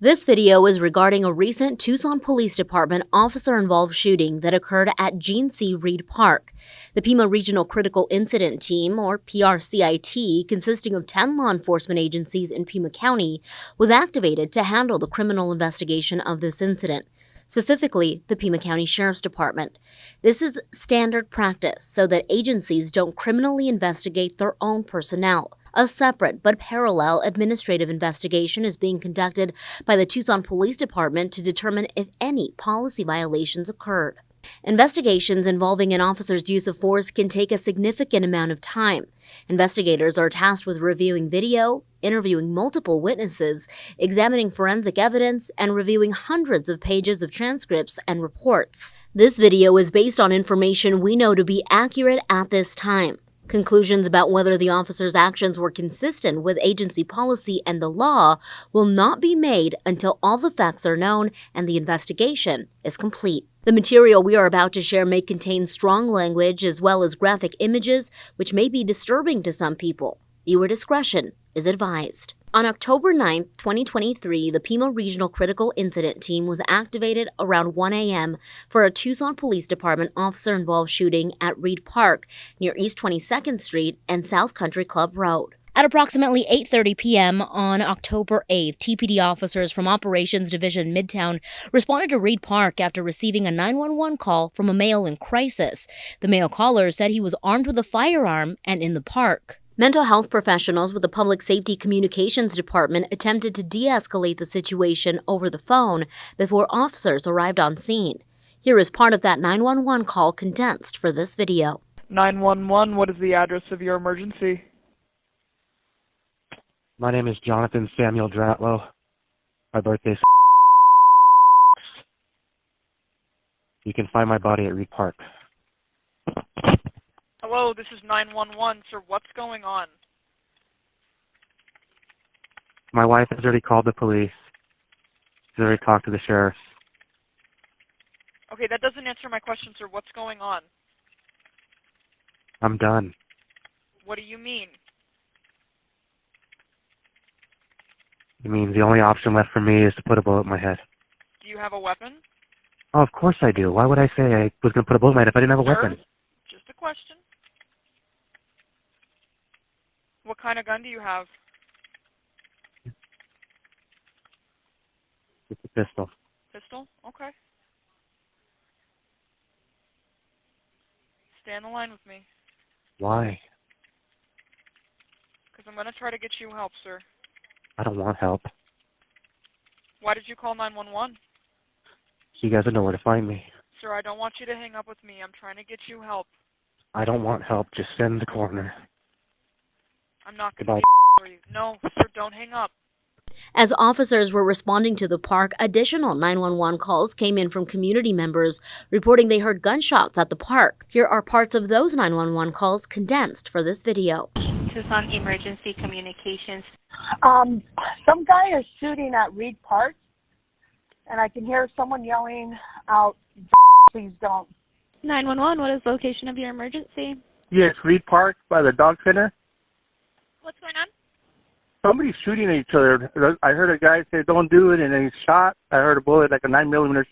This video is regarding a recent Tucson Police Department officer-involved shooting that occurred at Gene C. Reed Park. The Pima Regional Critical Incident Team, or PRCIT, consisting of 10 law enforcement agencies in Pima County, was activated to handle the criminal investigation of this incident, specifically the Pima County Sheriff's Department. This is standard practice so that agencies don't criminally investigate their own personnel. A separate but parallel administrative investigation is being conducted by the Tucson Police Department to determine if any policy violations occurred. Investigations involving an officer's use of force can take a significant amount of time. Investigators are tasked with reviewing video, interviewing multiple witnesses, examining forensic evidence, and reviewing hundreds of pages of transcripts and reports. This video is based on information we know to be accurate at this time. Conclusions about whether the officer's actions were consistent with agency policy and the law will not be made until all the facts are known and the investigation is complete. The material we are about to share may contain strong language as well as graphic images, which may be disturbing to some people. Viewer discretion is advised. On October 9, 2023, the Pima Regional Critical Incident Team was activated around 1 a.m. for a Tucson Police Department officer-involved shooting at Reed Park near East 22nd Street and South Country Club Road. At approximately 8:30 p.m. on October 8th, TPD officers from Operations Division Midtown responded to Reed Park after receiving a 911 call from a male in crisis. The male caller said he was armed with a firearm and in the park. Mental health professionals with the Public Safety Communications Department attempted to de-escalate the situation over the phone before officers arrived on scene. Here is part of that 911 call condensed for this video. 911, what is the address of your emergency? My name is Jonathan Samuel Dratlow. My birthday's You can find my body at Reed Park. Hello, this is 911, sir. What's going on? My wife has already called the police. She's already talked to the sheriff. Okay, that doesn't answer my question, sir. What's going on? I'm done. What do you mean? It means the only option left for me is to put a bullet in my head. Do you have a weapon? Oh, of course I do. Why would I say I was going to put a bullet in my head if I didn't have a weapon? Just a question. What kind of gun do you have? It's a pistol. Pistol? Okay. Stay on the line with me. Why? Because I'm going to try to get you help, sir. I don't want help. Why did you call 911? You guys know where to find me. Sir, I don't want you to hang up with me. I'm trying to get you help. I don't want help. Just send the coroner. I'm not going Goodbye. to for you. No, sir, don't hang up. As officers were responding to the park, additional 911 calls came in from community members reporting they heard gunshots at the park. Here are parts of those 911 calls condensed for this video. Tucson Emergency Communications. Some guy is shooting at Reed Park, and I can hear someone yelling out, "Please don't." 911, what is the location of your emergency? Yes, Reed Park by the dog center. What's going on? Somebody's shooting at each other. I heard a guy say, "Don't do it," and then he's shot. I heard a bullet, like a 9mm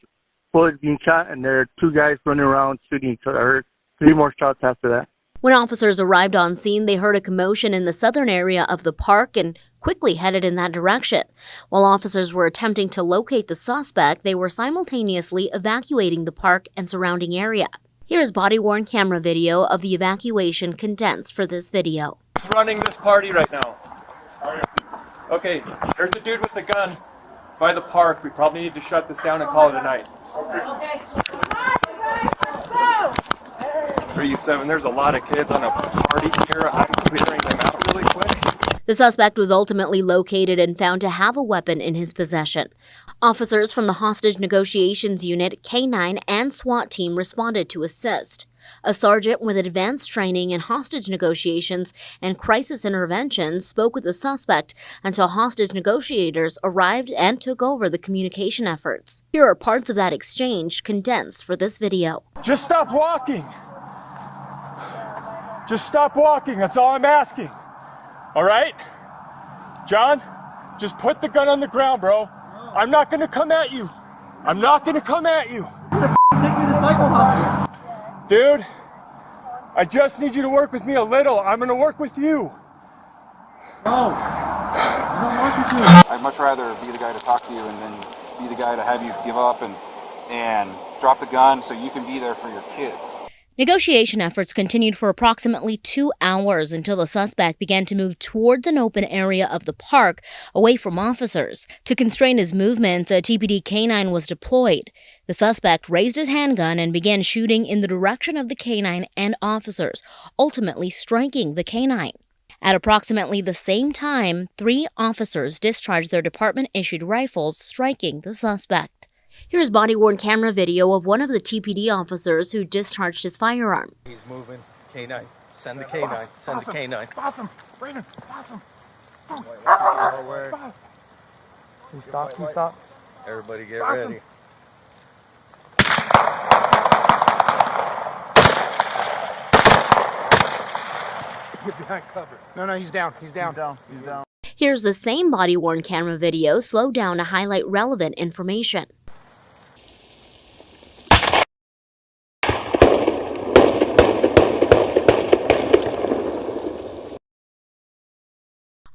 bullet being shot, and there are two guys running around shooting each other. I heard 3 more shots after that. When officers arrived on scene, they heard a commotion in the southern area of the park and quickly headed in that direction. While officers were attempting to locate the suspect, they were simultaneously evacuating the park and surrounding area. Here is body-worn camera video of the evacuation condensed for this video. Who's running this party right now? Okay, there's a dude with a gun by the park. We probably need to shut this down and call it a night. Okay. 3-7, there's a lot of kids on a party here. I'm clearing them out really quick. The suspect was ultimately located and found to have a weapon in his possession. Officers from the Hostage Negotiations Unit, K-9, and SWAT team responded to assist. A sergeant with advanced training in hostage negotiations and crisis intervention spoke with the suspect until hostage negotiators arrived and took over the communication efforts. Here are parts of that exchange condensed for this video. Just stop walking. Just stop walking. That's all I'm asking. All right? John, just put the gun on the ground, bro. I'm not gonna come at you. I'm not gonna come at you. Dude, I just need you to work with me a little. I'm gonna work with you. No. I'd much rather be the guy to talk to you and then be the guy to have you give up and drop the gun so you can be there for your kids. Negotiation efforts continued for approximately 2 hours until the suspect began to move towards an open area of the park, away from officers. To constrain his movement, a TPD canine was deployed. The suspect raised his handgun and began shooting in the direction of the canine and officers, ultimately striking the canine. At approximately the same time, 3 officers discharged their department-issued rifles, striking the suspect. Here's body-worn camera video of one of the TPD officers who discharged his firearm. He's moving. K9. Send the K9. Send the K9. Awesome. Brandon, awesome. He stopped. Everybody get ready. Get behind cover. No, he's down. He's down. Here's the same body-worn camera video slowed down to highlight relevant information.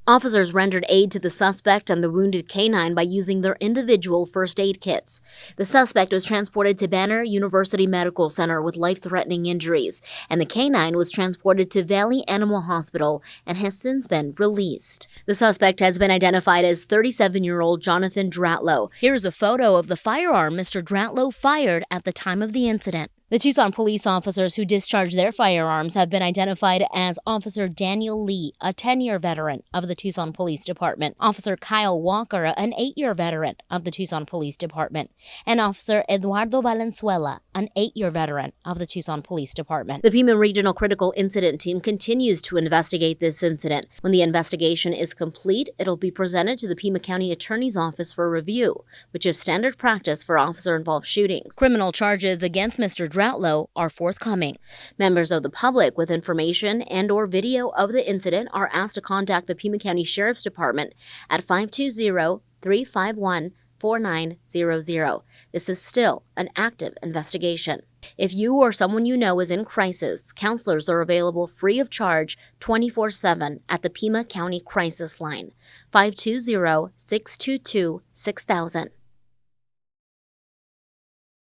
Officers rendered aid to the suspect and the wounded canine by using their individual first aid kits. The suspect was transported to Banner University Medical Center with life-threatening injuries, and the canine was transported to Valley Animal Hospital and has since been released. The suspect has been identified as 37-year-old Jonathan Dratlow. Here's a photo of the firearm Mr. Dratlow fired at the time of the incident. The Tucson police officers who discharged their firearms have been identified as Officer Daniel Lee, a 10-year veteran of the Tucson Police Department, Officer Kyle Walker, an 8-year veteran of the Tucson Police Department, and Officer Eduardo Valenzuela, an 8-year veteran of the Tucson Police Department. The Pima Regional Critical Incident Team continues to investigate this incident. When the investigation is complete, it'll be presented to the Pima County Attorney's Office for review, which is standard practice for officer-involved shootings. Criminal charges against Mr. Dratlow are forthcoming. Members of the public with information and/or video of the incident are asked to contact the Pima County Sheriff's Department at 520-351-4900. This is still an active investigation. If you or someone you know is in crisis, counselors are available free of charge 24/7 at the Pima County Crisis Line, 520-622-6000.